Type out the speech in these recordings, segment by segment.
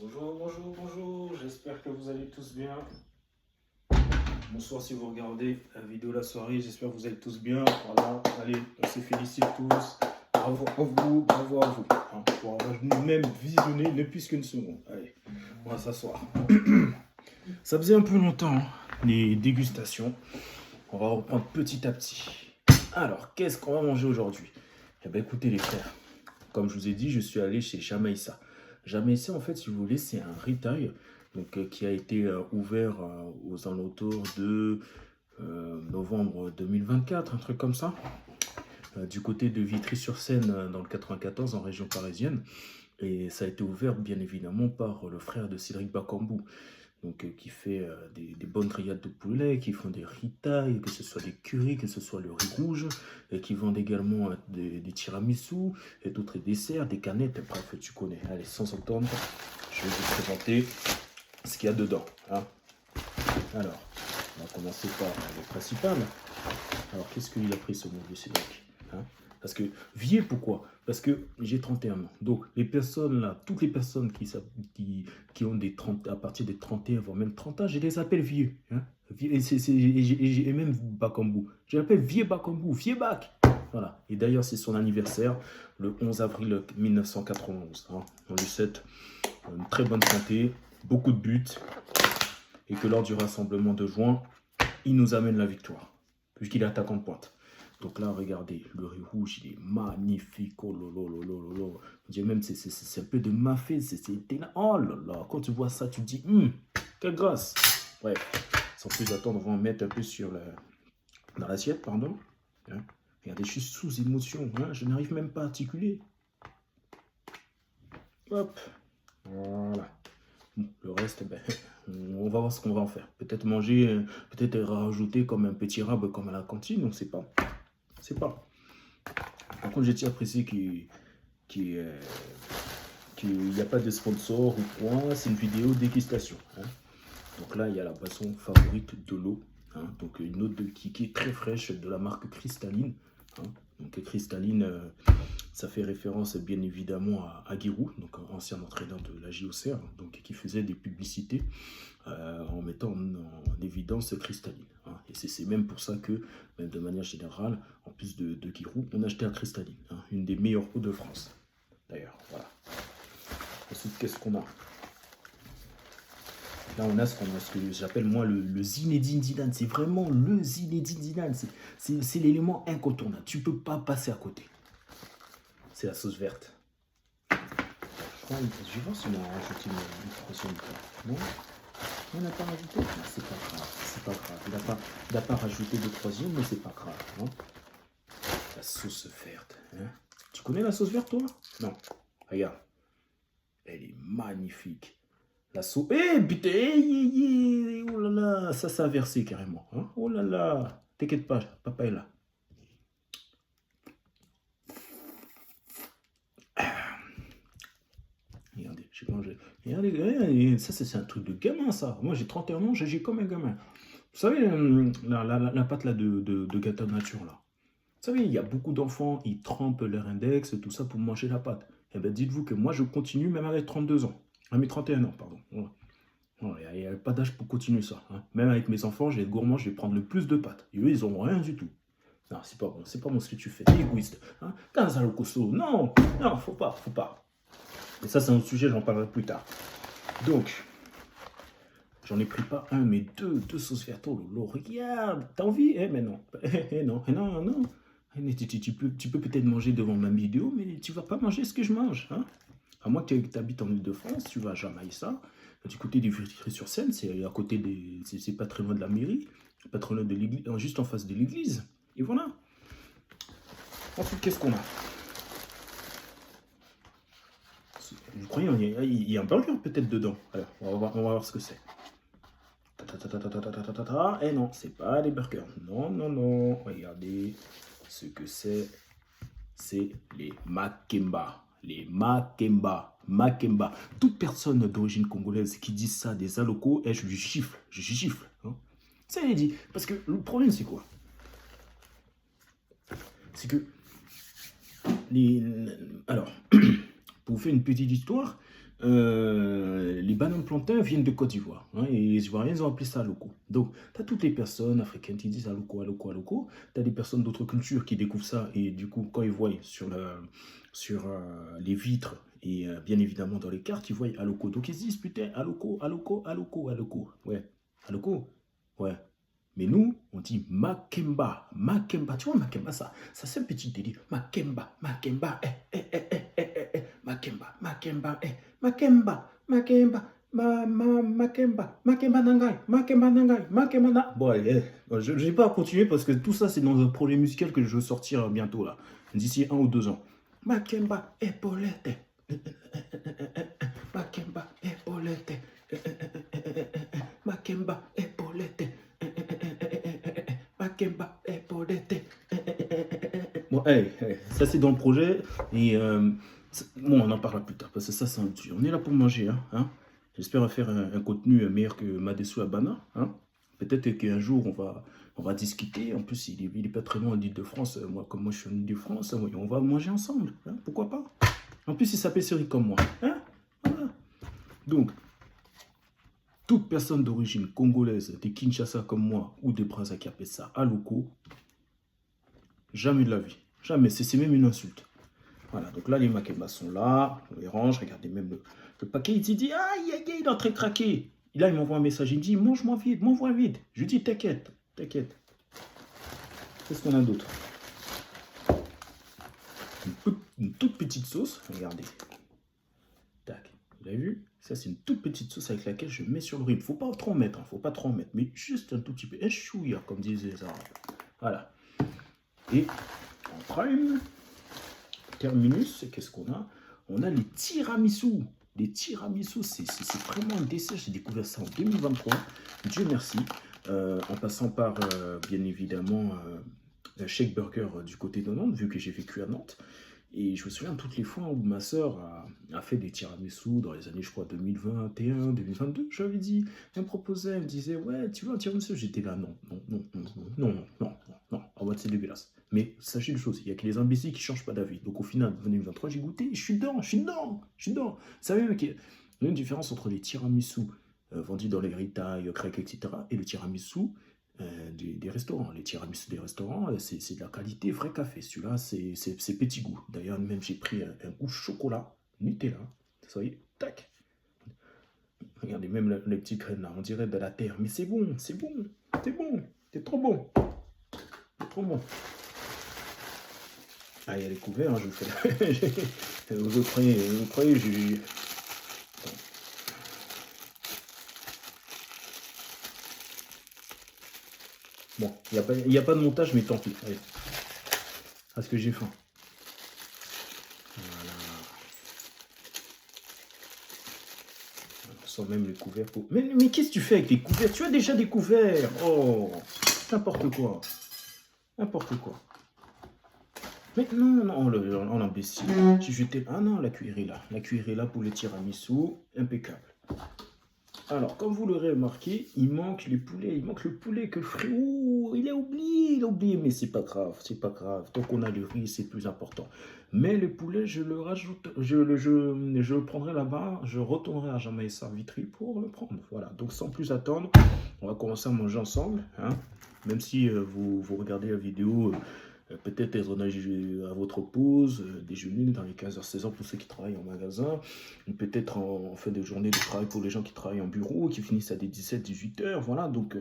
Bonjour, bonjour, bonjour, j'espère que vous allez tous bien. Bonsoir si vous regardez la vidéo la soirée, j'espère que vous allez tous bien. Voilà, allez, on se félicite tous. Bravo à vous, bravo à vous. Hein, pour avoir même visionné ne plus qu'une seconde. Allez, on va s'asseoir. Ça faisait un peu longtemps, hein, les dégustations. On va reprendre petit à petit. Alors, qu'est-ce qu'on va manger aujourd'hui? Eh bien, écoutez les frères, comme je vous ai dit, je suis allé chez Jamaïssa. Jamaïssa, en fait, si vous voulez, c'est un retail donc, qui a été ouvert aux alentours de novembre 2024, un truc comme ça, du côté de Vitry-sur-Seine, dans le 94, en région parisienne. Et ça a été ouvert, bien évidemment, par le frère de Cédric Bakambu, donc qui fait des bonnes grillades de poulet, qui font des ritailles, que ce soit des currys, que ce soit le riz rouge, et qui vendent également des tiramisu et d'autres desserts, des canettes, bref, tu connais. Allez, sans attendre, je vais vous présenter ce qu'il y a dedans. Hein. Alors, on va commencer par le principal. Alors, qu'est-ce qu'il a pris ce mauvais Cédric, hein? Parce que, vieux, pourquoi? Parce que j'ai 31 ans. Donc, les personnes là, toutes les personnes qui ont des 30, à partir des 31, voire même 30 ans, je les appelle vieux. Hein? Et même Bakambu. Je l'appelle vieux Bakambu, vieux Bac. Voilà. Et d'ailleurs, c'est son anniversaire, le 11 avril 1991. Hein? On lui souhaite une très bonne santé, beaucoup de buts, et que lors du rassemblement de juin, il nous amène la victoire, puisqu'il est attaquant de pointe. Donc là, regardez, le riz rouge, il est magnifique. Oh là là là là là. On dirait même c'est un peu de mafé. Oh là là, quand tu vois ça, tu te dis, quelle grâce. Bref, sans plus attendre, on va en mettre un peu dans l'assiette, pardon. Hein? Regardez, je suis sous émotion. Hein? Je n'arrive même pas à articuler. Hop, voilà. Bon, le reste, ben, on va voir ce qu'on va en faire. Peut-être manger, peut-être rajouter comme un petit rab comme à la cantine, on ne sait pas. C'est pas. Par contre, je tiens à préciser qu'il n'y a pas de sponsor ou quoi. C'est une vidéo dégustation. Hein. Donc là, il y a la boisson favorite de l'eau. Hein. Donc une eau qui est très fraîche de la marque Cristalline. Hein. Donc Cristalline, ça fait référence bien évidemment à Giroud, donc ancien entraîneur de la JOCR, donc qui faisait des publicités en mettant en évidence Cristalline. Hein. Et c'est même pour ça que, de manière générale, en plus de Giroud, on achetait à Cristalline, hein, une des meilleures eaux de France. D'ailleurs, voilà. Ensuite, qu'est-ce qu'on a? Là, on a ce que j'appelle moi le Zinedine Zidane. C'est vraiment le Zinedine Zidane. C'est l'élément incontournable. Tu ne peux pas passer à côté. C'est la sauce verte. Je vais voir si on a rajouté une troisième. Non, on n'a pas rajouté. Non, c'est pas grave. C'est pas grave. Il n'a pas rajouté de troisième, mais c'est pas grave. Non, la sauce verte. Hein? Tu connais la sauce verte, toi? Non. Regarde. Elle est magnifique. La sauce. Eh, putain, oh là là, ça a versé carrément. Hein? Oh là là, t'inquiète pas, papa est là. Regardez, j'ai mangé. Regardez, ça c'est un truc de gamin ça. Moi j'ai 31 ans, j'ai comme un gamin. Vous savez, la pâte là de gâteau nature là. Vous savez, il y a beaucoup d'enfants, ils trempent leur index, tout ça pour manger la pâte. Eh bien, dites-vous que moi je continue même avec 32 ans. À mes 31 ans, pardon. Ouais. Il n'y a pas d'âge pour continuer ça. Hein. Même avec mes enfants, je vais être gourmand, je vais prendre le plus de pâtes. Et eux, ils n'auront rien du tout. Non, c'est pas bon, c'est pas bon ce que tu fais. T'es égoïste. Hein. Non, non, faut pas, faut pas. Et ça, c'est un autre sujet, j'en parlerai plus tard. Donc, j'en ai pris pas un, mais deux sauces vertes. Oh lolo, regarde, t'as envie? Mais non, non. Tu peux peut-être manger devant ma vidéo, mais tu vas pas manger ce que je mange. Hein. À moins que tu habites en Ile-de-France, tu vas à Jamaïssa, du côté du Vitry-sur-Seine, c'est à côté c'est pas très loin de la mairie, pas très loin de l'église, juste en face de l'église. Et voilà. Ensuite, qu'est-ce qu'on a? Je crois qu'il y a un burger peut-être dedans. Alors, on va voir ce que c'est. Et non, c'est pas des burgers. Non, non, non. Regardez ce que c'est. C'est les makemba. Les makemba. Makemba. Toute personne d'origine congolaise qui dit ça des alocos, je lui chiffle. Je chiffle. Hein. Ça, il dit. Parce que le problème, c'est quoi? C'est que alors, Pour vous faire une petite histoire, les bananes plantains viennent de Côte d'Ivoire. Hein, et les Ivoiriens ont appelé ça aloko. Donc, tu as toutes les personnes africaines qui disent aloko, aloko, aloko. Tu as des personnes d'autres cultures qui découvrent ça. Et du coup, quand ils voient sur les vitres et bien évidemment dans les cartes, ils voient aloko. Donc, ils se disent putain, aloko, aloko, aloko, aloko. Ouais, aloko. Ouais. Mais nous, on dit Makemba. Makemba. Tu vois, Makemba, ça c'est un petit délire. Makemba, Makemba, Makemba, Makemba, Makemba, Makemba, Makemba, Makemba Nangai, Makemba Nangai, Makemba Nangai. Bon, allez, je ne vais pas continuer parce que tout ça, c'est dans un projet musical que je veux sortir bientôt, là, d'ici 1 ou 2 ans. Makemba, Epaulette. Makemba, Epaulette. Makemba, Epaulette. Makemba, Epaulette. Bon, allez, ça c'est dans le projet. Et bon, on en parlera plus tard parce que ça, c'est un dessus. On est là pour manger. Hein. J'espère faire un contenu meilleur que Madesu Abana. Hein. Peut-être qu'un jour, on va discuter. En plus, il est pas très loin de l'Île-de-France. Moi, comme moi, je suis en Île-de-France, on va manger ensemble. Hein. Pourquoi pas? En plus, il s'appelle Seri comme moi. Hein. Voilà. Donc, toute personne d'origine congolaise, de Kinshasa comme moi, ou de Brazza qui appelle ça aloko, jamais de la vie. Jamais. C'est même une insulte. Voilà. Donc là, les makembas sont là. On les range. Regardez même le paquet. Il dit, aïe, aïe, aïe, il est en train de craquer. Et là, il m'envoie un message. Il me dit, mange-moi vide, mange-moi vide. Je lui dis, t'inquiète, t'inquiète. Qu'est-ce qu'on a d'autre? Une toute petite sauce. Regardez. Tac. Vous avez vu? Ça, c'est une toute petite sauce avec laquelle je mets sur le riz. Il ne faut pas trop en mettre, faut pas trop en mettre, mais juste un tout petit peu. Un chouïa, comme disent les Arabes. Voilà. Et en prime, terminus, qu'est-ce qu'on a? On a les tiramisu. Les tiramisu, c'est vraiment un dessert. J'ai découvert ça en 2023. Dieu merci. En passant par, bien évidemment, Shake Burger du côté de Nantes, vu que j'ai vécu à Nantes. Et je me souviens toutes les fois où ma soeur a fait des tiramisu dans les années, je crois, 2021, 2022. J'avais dit, elle me proposait, elle me disait, ouais, tu veux un tiramisu? J'étais là, non, non, non, non, non, non, non, non, en mode c'est dégueulasse. Mais sachez une chose, il n'y a que les imbéciles qui ne changent pas d'avis. Donc au final, 2023, j'ai goûté, je suis dedans, je suis dedans, je suis dedans. Vous savez, mec, il y a une différence entre les tiramisu vendus dans les retail, crack, etc. et le tiramisu des restaurants. Les tiramisu des restaurants, c'est de la qualité, vrai café. Celui-là, c'est petit goût. D'ailleurs, même j'ai pris un goût chocolat, Nutella. Ça y est, tac. Regardez, même les petits graines là, on dirait de la terre. Mais c'est bon, c'est bon, c'est bon, c'est trop bon. C'est trop bon. Ah, il y a les couverts, hein, je fais. Vous croyez, j'ai. Bon, il n'y a pas de montage, mais tant pis. Allez. Parce que j'ai faim. Voilà. On sent même les couverts. Mais qu'est-ce que tu fais avec les couverts? Tu as déjà des couverts. Oh, n'importe quoi. N'importe quoi. Mais non, non, on l'imbécile. Ah non, la cuillère est là. La cuillère est là pour le tiramisu. Impeccable. Alors, comme vous l'aurez remarqué, il manque les poulets, il manque le poulet que le frérot, il a oublié, mais c'est pas grave, c'est pas grave. Tant qu'on a le riz, c'est plus important. Mais le poulet, je le rajoute, je le prendrai là-bas, je retournerai à Jamaïca Vitry pour le prendre. Voilà, donc sans plus attendre, on va commencer à manger ensemble, hein. Même si vous regardez la vidéo, peut-être être à votre pause, déjeuner dans les 15h-16h pour ceux qui travaillent en magasin, ou peut-être en fin de journée de travail pour les gens qui travaillent en bureau, qui finissent à des 17-18h, voilà, donc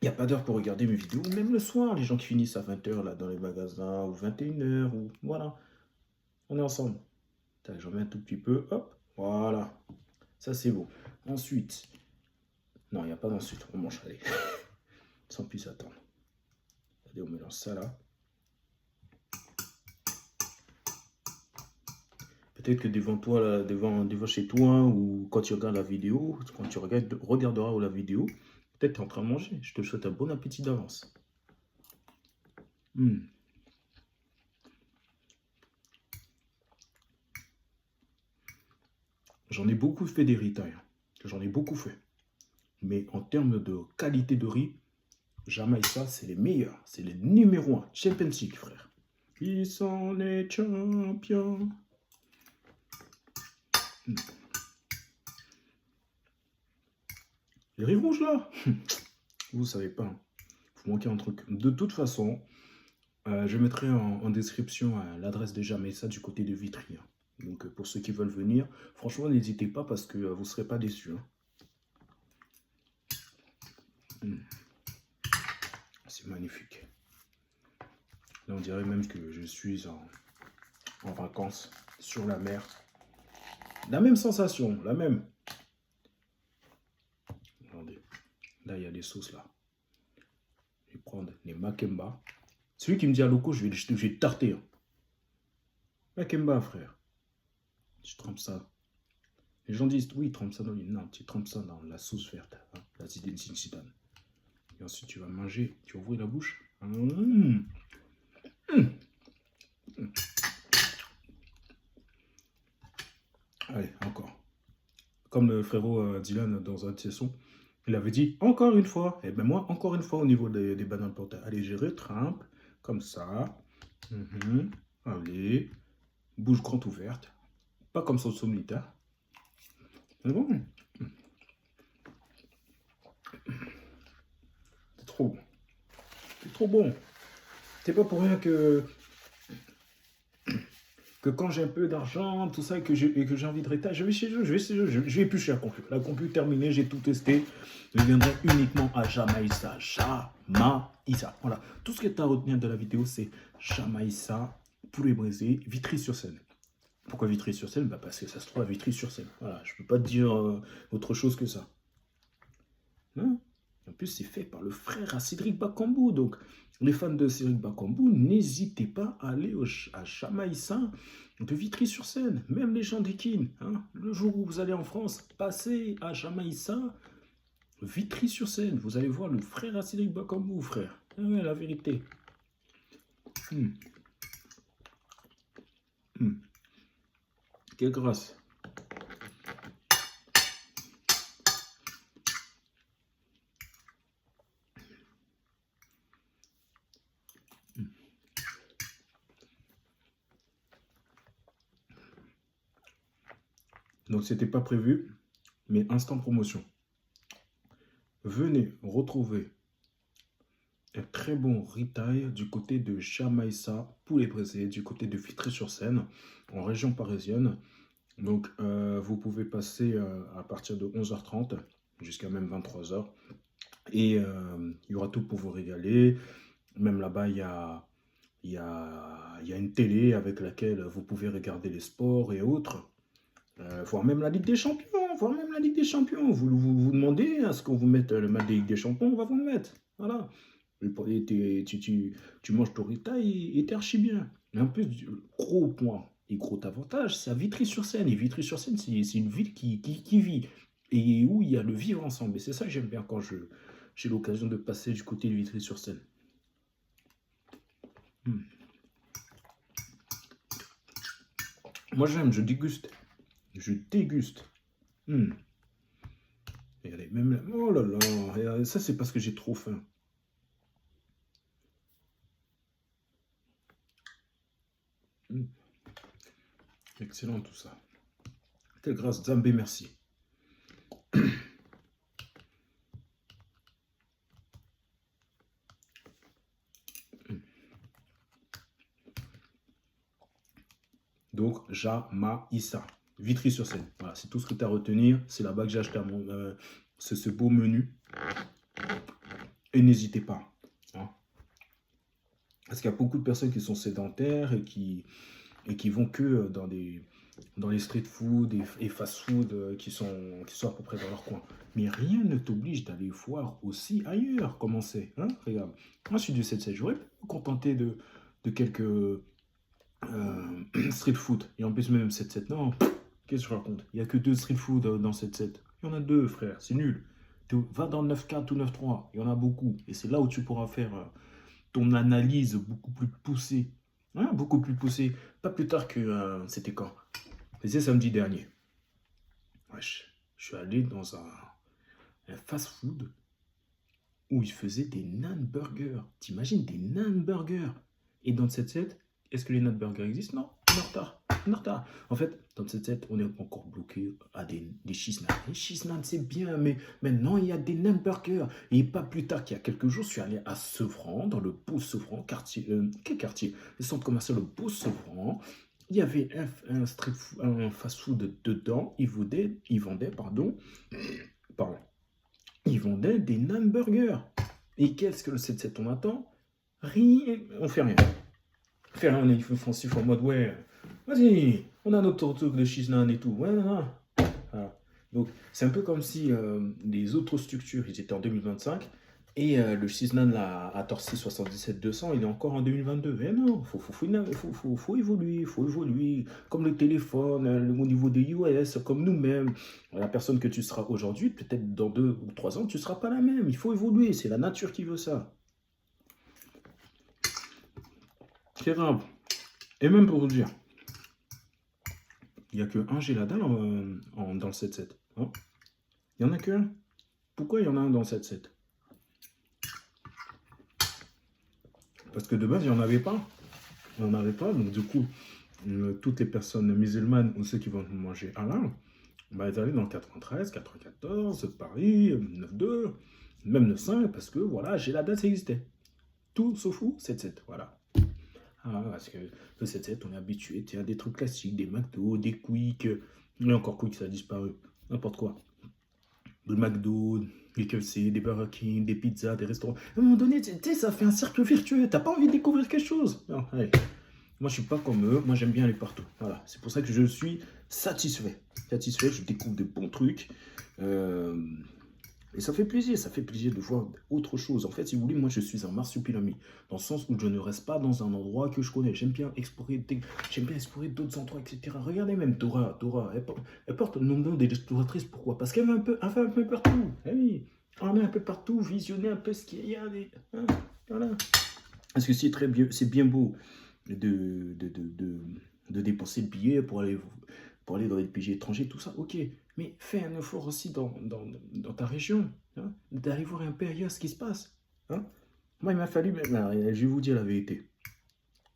il n'y a pas d'heure pour regarder mes vidéos, même le soir, les gens qui finissent à 20h là dans les magasins, ou 21h, ou voilà, on est ensemble. J'en mets un tout petit peu, hop, voilà, ça c'est beau. Ensuite, non, il n'y a pas d'ensuite, on mange, allez, sans plus attendre. Allez, on mélange ça là. Peut-être que devant toi, là, devant chez toi, ou quand tu regardes la vidéo, quand tu regarderas la vidéo, peut-être tu es en train de manger. Je te souhaite un bon appétit d'avance. J'en ai beaucoup fait des riz thaï. J'en ai beaucoup fait. Mais en termes de qualité de riz, Jamaïca, c'est les meilleurs. C'est les numéro 1. Champions League, frère. Ils sont les champions. Les riz rouges là, vous savez pas. Vous manquez un truc. De toute façon, je mettrai en description l'adresse de Jamaïssa du côté de Vitry. Hein. Donc pour ceux qui veulent venir, franchement n'hésitez pas parce que vous ne serez pas déçus. Hein. C'est magnifique. Là on dirait même que je suis en vacances sur la mer. La même sensation, la même. Regardez, là il y a des sauces là. Je vais prendre les makemba. Celui qui me dit à loco, je vais tarter. Hein. Makemba, frère. Je trempe ça. Les gens disent, oui, trempe ça dans l'huile. Non, tu trempes ça dans la sauce verte. Hein, la zidane sinsitane. Et ensuite, tu vas manger. Tu vas ouvrir la bouche. Allez, encore. Comme le frérot Dylan dans un de ses sons, il avait dit encore une fois. Et bien moi, encore une fois au niveau des bananes plantains. Allez, je retrempe comme ça. Allez, bouche grande ouverte. Pas comme ça au somnita. C'est bon. C'est trop bon. C'est trop bon. C'est pas pour rien que quand j'ai un peu d'argent, tout ça, et que j'ai envie de rétaler, je vais chez eux, je vais éplucher la concu. La concu terminée, j'ai tout testé. Je viendrai uniquement à Jamaïssa. Jamaïssa. Voilà. Tout ce que tu as à retenir de la vidéo, c'est Jamaïssa, poulet braisé, Vitry-sur-Seine. Pourquoi Vitry-sur-Seine? Bah parce que ça se trouve à Vitry-sur-Seine. Voilà, je ne peux pas te dire autre chose que ça. Hein? En plus, c'est fait par le frère à Cédric Bakambu. Donc, les fans de Cédric Bakambu, n'hésitez pas à aller à Jamaïssa de Vitry-sur-Seine. Même les gens d'Ekin. Hein? Le jour où vous allez en France, passez à Jamaïssa, Vitry-sur-Seine. Vous allez voir le frère à Cédric Bakambu, frère. Ah ouais, la vérité. Quelle grâce. Donc, c'était pas prévu, mais instant promotion. Venez retrouver un très bon retail du côté de Jamaïssa, poulet braisé, du côté de Vitry-sur-Seine, en région parisienne. Donc, vous pouvez passer à partir de 11h30 jusqu'à même 23h. Et il y aura tout pour vous régaler. Même là-bas, il y a une télé avec laquelle vous pouvez regarder les sports et autres. Voire même la Ligue des Champions. Vous demandez à ce qu'on vous mette le match de Ligue des Champions, on va vous le mettre. Voilà. Et tu manges ton retail et t'es archi bien. Et en plus, gros point et gros avantage, c'est à Vitry-sur-Seine. Et Vitry-sur-Seine, c'est une ville qui vit et où il y a le vivre ensemble. Et c'est ça que j'aime bien quand j'ai l'occasion de passer du côté de Vitry-sur-Seine. Moi, j'aime, je déguste. Je déguste. Regardez, même là, oh là là, ça c'est parce que j'ai trop faim. Excellent tout ça. Quelle grâce, Zambé, merci. Donc, Jamaïssa, Vitry-sur-Seine. Voilà, c'est tout ce que tu as à retenir. C'est là-bas que j'ai acheté ce beau menu. Et n'hésitez pas. Hein. Parce qu'il y a beaucoup de personnes qui sont sédentaires et qui vont que dans les street food et fast food qui sont à peu près dans leur coin. Mais rien ne t'oblige d'aller voir aussi ailleurs comment c'est. Hein. Regarde, moi je suis du 7-7. J'aurais pu me contenter de quelques street food. Et en plus même 7-7, non, qu'est-ce que je raconte? Il n'y a que 2 street food dans 7-7. Il y en a 2, frère, c'est nul. Va dans 9-4 ou 9-3, il y en a beaucoup. Et c'est là où tu pourras faire ton analyse beaucoup plus poussée. Hein, beaucoup plus poussée. Pas plus tard que... c'était quand? C'était samedi dernier. Wesh, je suis allé dans un fast-food où ils faisaient des nan burgers. T'imagines des nan burgers? Et dans le 7-7, est-ce que les nan burgers existent? Non, on est en retard. en retard. En fait, dans cette set, on est encore bloqué à des cheese naan. Les cheese naan, c'est bien, mais maintenant, il y a des naan burgers. Et pas plus tard qu'il y a quelques jours, je suis allé à Sevran, dans le Beau Sevran, quartier, quel quartier? Le centre commercial, le Beau Sevran. Il y avait un fast-food dedans. Pardon, ils vendaient des naan burgers. Et qu'est-ce que le 7-7 on attend? Rien, on fait rien. Faire un offensif en mode ouais, vas-y, on a notre truc de cheese naan et tout. Ouais, non, non. Voilà. Donc, c'est un peu comme si les autres structures, ils étaient en 2025 et le cheese naan là, à Torcy 77-200, il est encore en 2022. Mais non, faut évoluer, faut évoluer. Comme le téléphone, au niveau des iOS, comme nous-mêmes. La personne que tu seras aujourd'hui, peut-être dans 2 ou 3 ans, tu ne seras pas la même. Il faut évoluer, c'est la nature qui veut ça. C'est grave. Et même pour vous dire, il n'y a que un Gélada dans le 7-7. Hein, il n'y en a qu'un. Pourquoi il y en a un dans le 7-7? Parce que de base, il n'y en avait pas. Il n'y en avait pas. Donc, du coup, toutes les personnes musulmanes ou ceux qui vont manger halal, bah, ils allaient dans le 93, 94, Paris, 9-2, même 9-5, parce que voilà, Gélada, ça existait. Tout sauf où 7-7. Voilà. Ah, parce que le 7-7, on est habitué à des trucs classiques, des McDo, des Quick, mais encore Quick, ça a disparu, n'importe quoi. Le McDo, des KFC, des Burger King, des pizzas, des restaurants. À un moment donné, tu sais, ça fait un cercle virtueux, t'as pas envie de découvrir quelque chose? Non, allez. Moi, je suis pas comme eux, moi j'aime bien aller partout. Voilà, c'est pour ça que je suis satisfait. Satisfait, je découvre de bons trucs. Et ça fait plaisir de voir autre chose. En fait, si vous voulez, moi je suis un marsupilami, dans le sens où je ne reste pas dans un endroit que je connais. J'aime bien explorer d'autres endroits, etc. Regardez même Dora, elle porte le nom des exploratrices. Pourquoi? Parce qu'elle va elle fait un peu partout. Eh oui, on est un peu partout, visionner un peu ce qu'il y a. Hein, voilà. Parce que c'est bien beau de dépenser le billet pour aller dans les pays étrangers, tout ça, ok. Mais fais un effort aussi dans ta région, hein, d'aller voir un peu ailleurs ce qui se passe. Hein. Moi, il m'a fallu, je vais vous dire la vérité.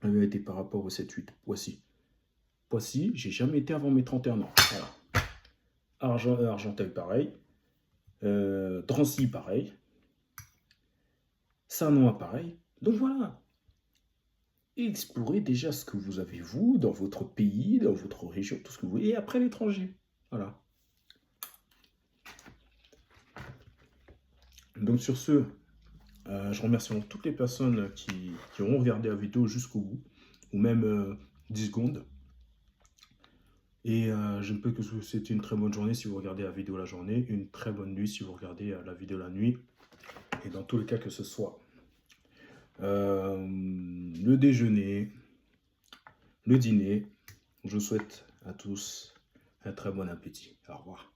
La vérité par rapport au 7-8, Poissy. Poissy, j'ai jamais été avant mes 31 ans. Voilà. Argenteuil, pareil. Drancy, pareil. Sanois, pareil. Donc voilà. Explorez déjà ce que vous avez, vous, dans votre pays, dans votre région, tout ce que vous voulez, et après l'étranger. Voilà. Donc sur ce, je remercie toutes les personnes qui auront regardé la vidéo jusqu'au bout, ou même 10 secondes. Et je ne peux que vous souhaiter une très bonne journée si vous regardez la vidéo la journée, une très bonne nuit si vous regardez la vidéo la nuit, et dans tous les cas que ce soit le déjeuner, le dîner, je vous souhaite à tous un très bon appétit. Au revoir.